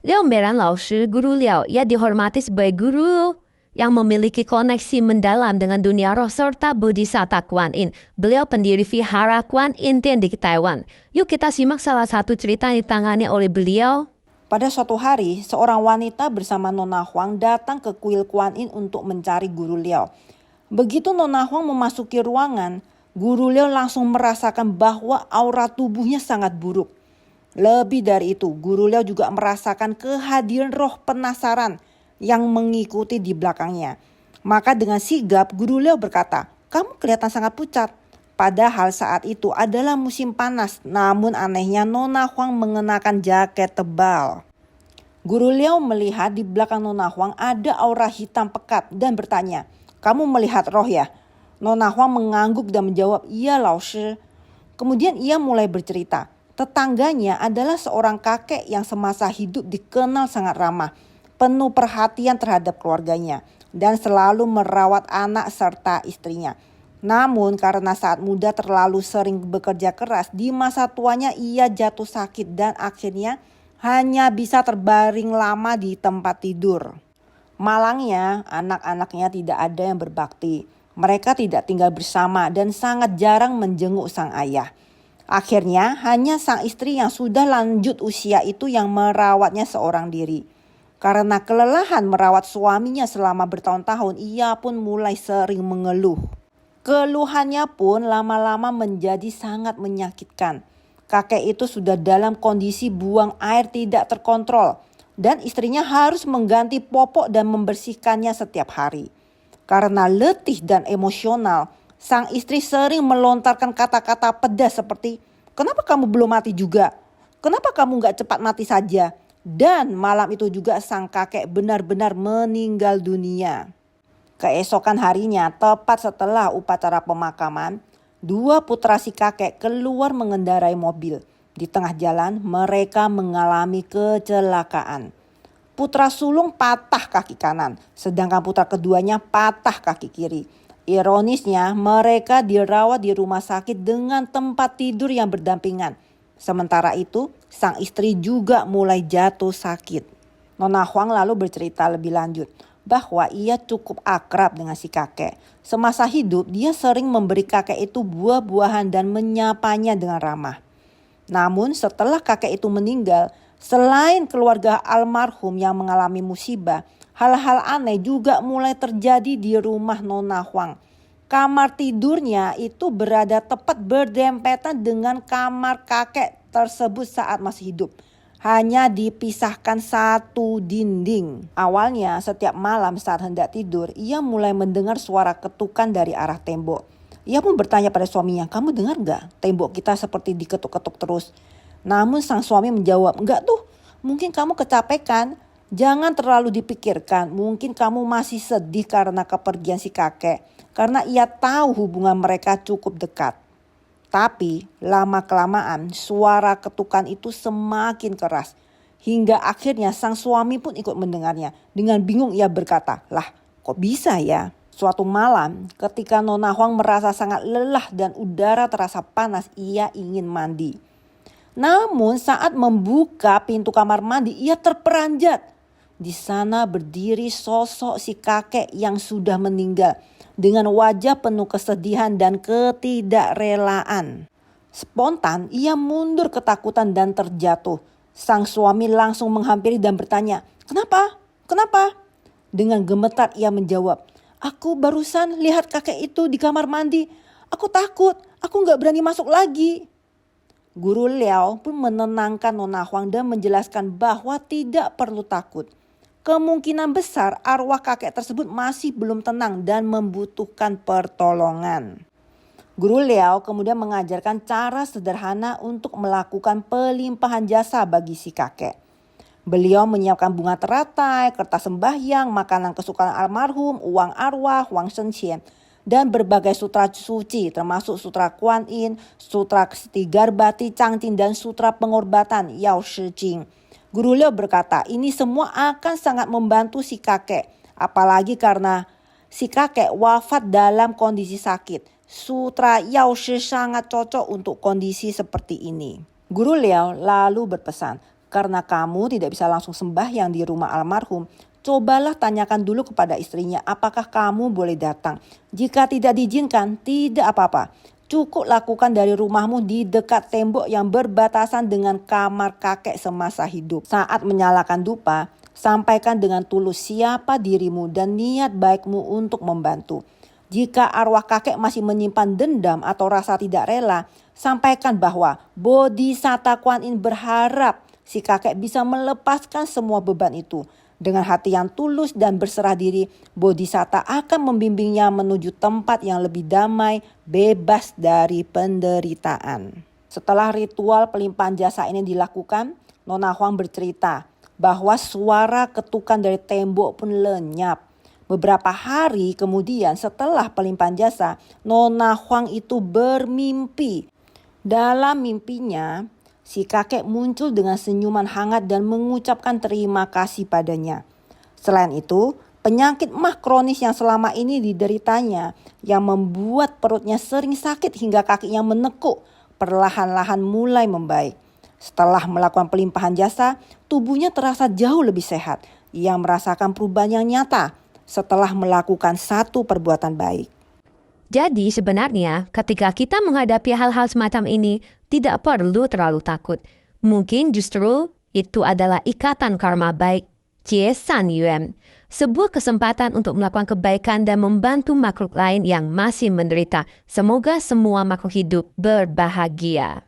Liao Meran Laoshi, Guru Liao, ia dihormati sebagai guru yang memiliki koneksi mendalam dengan dunia roh serta Bodhisatta Kuan Yin. Beliau pendiri Vihara Kuan Yin Tian di Taiwan. Yuk kita simak salah satu cerita yang ditangani oleh beliau. Pada suatu hari, seorang wanita bersama Nona Huang datang ke kuil Kuan Yin untuk mencari Guru Liao. Begitu Nona Huang memasuki ruangan, Guru Liao langsung merasakan bahwa aura tubuhnya sangat buruk. Lebih dari itu, Guru Liao juga merasakan kehadiran roh penasaran yang mengikuti di belakangnya. Maka dengan sigap Guru Liao berkata, "Kamu kelihatan sangat pucat." Padahal saat itu adalah musim panas, namun anehnya Nona Huang mengenakan jaket tebal. Guru Liao melihat di belakang Nona Huang ada aura hitam pekat dan bertanya, "Kamu melihat roh ya?" Nona Huang mengangguk dan menjawab, "Iya Laoshi." Kemudian ia mulai bercerita. Tetangganya adalah seorang kakek yang semasa hidup dikenal sangat ramah, penuh perhatian terhadap keluarganya, dan selalu merawat anak serta istrinya. Namun karena saat muda terlalu sering bekerja keras, di masa tuanya ia jatuh sakit dan akhirnya hanya bisa terbaring lama di tempat tidur. Malangnya, anak-anaknya tidak ada yang berbakti. Mereka tidak tinggal bersama dan sangat jarang menjenguk sang ayah. Akhirnya hanya sang istri yang sudah lanjut usia itu yang merawatnya seorang diri. Karena kelelahan merawat suaminya selama bertahun-tahun, ia pun mulai sering mengeluh. Keluhannya pun lama-lama menjadi sangat menyakitkan. Kakek itu sudah dalam kondisi buang air tidak terkontrol dan istrinya harus mengganti popok dan membersihkannya setiap hari. Karena letih dan emosional, sang istri sering melontarkan kata-kata pedas seperti, "Kenapa kamu belum mati juga? Kenapa kamu gak cepat mati saja?" Dan malam itu juga sang kakek benar-benar meninggal dunia. Keesokan harinya, tepat setelah upacara pemakaman, dua putra si kakek keluar mengendarai mobil. Di tengah jalan, mereka mengalami kecelakaan. Putra sulung patah kaki kanan, sedangkan putra keduanya patah kaki kiri. Ironisnya, mereka dirawat di rumah sakit dengan tempat tidur yang berdampingan. Sementara itu, sang istri juga mulai jatuh sakit. Nona Huang lalu bercerita lebih lanjut bahwa ia cukup akrab dengan si kakek. Semasa hidup, dia sering memberi kakek itu buah-buahan dan menyapanya dengan ramah. Namun setelah kakek itu meninggal, selain keluarga almarhum yang mengalami musibah, hal-hal aneh juga mulai terjadi di rumah Nona Huang. Kamar tidurnya itu berada tepat berdempetan dengan kamar kakek tersebut saat masih hidup. Hanya dipisahkan satu dinding. Awalnya setiap malam saat hendak tidur, ia mulai mendengar suara ketukan dari arah tembok. Ia pun bertanya pada suaminya, "Kamu dengar gak? Tembok kita seperti diketuk-ketuk terus." Namun sang suami menjawab, "Enggak tuh, mungkin kamu kecapekan. Jangan terlalu dipikirkan, mungkin kamu masih sedih karena kepergian si kakek." Karena ia tahu hubungan mereka cukup dekat. Tapi lama-kelamaan suara ketukan itu semakin keras. Hingga akhirnya sang suami pun ikut mendengarnya. Dengan bingung ia berkata, "Lah kok bisa ya?" Suatu malam ketika Nona Huang merasa sangat lelah dan udara terasa panas, ia ingin mandi. Namun saat membuka pintu kamar mandi ia terperanjat. Di sana berdiri sosok si kakek yang sudah meninggal. Dengan wajah penuh kesedihan dan ketidakrelaan. Spontan ia mundur ketakutan dan terjatuh. Sang suami langsung menghampiri dan bertanya, "Kenapa? Kenapa?" Dengan gemetar ia menjawab, "Aku barusan lihat kakek itu di kamar mandi. Aku takut, aku gak berani masuk lagi." Guru Liao pun menenangkan Nona Huang dan menjelaskan bahwa tidak perlu takut. Kemungkinan besar arwah kakek tersebut masih belum tenang dan membutuhkan pertolongan. Guru Liao kemudian mengajarkan cara sederhana untuk melakukan pelimpahan jasa bagi si kakek. Beliau menyiapkan bunga teratai, kertas sembahyang, makanan kesukaan almarhum, uang arwah, uang sensian, dan berbagai sutra suci termasuk sutra Kuan Yin, sutra Stigarbati Changqing, dan sutra pengorbatan Yao Shi Jing. Guru Liao berkata, ini semua akan sangat membantu si kakek. Apalagi karena si kakek wafat dalam kondisi sakit. Sutra Yao Shi sangat cocok untuk kondisi seperti ini. Guru Liao lalu berpesan, Karena kamu tidak bisa langsung sembahyang di rumah almarhum, cobalah tanyakan dulu kepada istrinya apakah kamu boleh datang. Jika tidak diizinkan, tidak apa-apa. Cukup lakukan dari rumahmu di dekat tembok yang berbatasan dengan kamar kakek semasa hidup. Saat menyalakan dupa, sampaikan dengan tulus siapa dirimu dan niat baikmu untuk membantu. Jika arwah kakek masih menyimpan dendam atau rasa tidak rela, sampaikan bahwa Bodhisatta Kuan Yin berharap si kakek bisa melepaskan semua beban itu. Dengan hati yang tulus dan berserah diri, Bodhisatta akan membimbingnya menuju tempat yang lebih damai, bebas dari penderitaan. Setelah ritual pelimpahan jasa ini dilakukan, Nona Huang bercerita bahwa suara ketukan dari tembok pun lenyap. Beberapa hari kemudian setelah pelimpahan jasa, Nona Huang itu bermimpi. Dalam mimpinya, si kakek muncul dengan senyuman hangat dan mengucapkan terima kasih padanya. Selain itu, penyakit mah kronis yang selama ini dideritanya yang membuat perutnya sering sakit hingga kakinya menekuk, perlahan-lahan mulai membaik. Setelah melakukan pelimpahan jasa, tubuhnya terasa jauh lebih sehat. Ia merasakan perubahan yang nyata setelah melakukan satu perbuatan baik. Jadi sebenarnya ketika kita menghadapi hal-hal semacam ini, tidak perlu terlalu takut. Mungkin justru itu adalah ikatan karma baik, Jie San Yuan. Sebuah kesempatan untuk melakukan kebaikan dan membantu makhluk lain yang masih menderita. Semoga semua makhluk hidup berbahagia.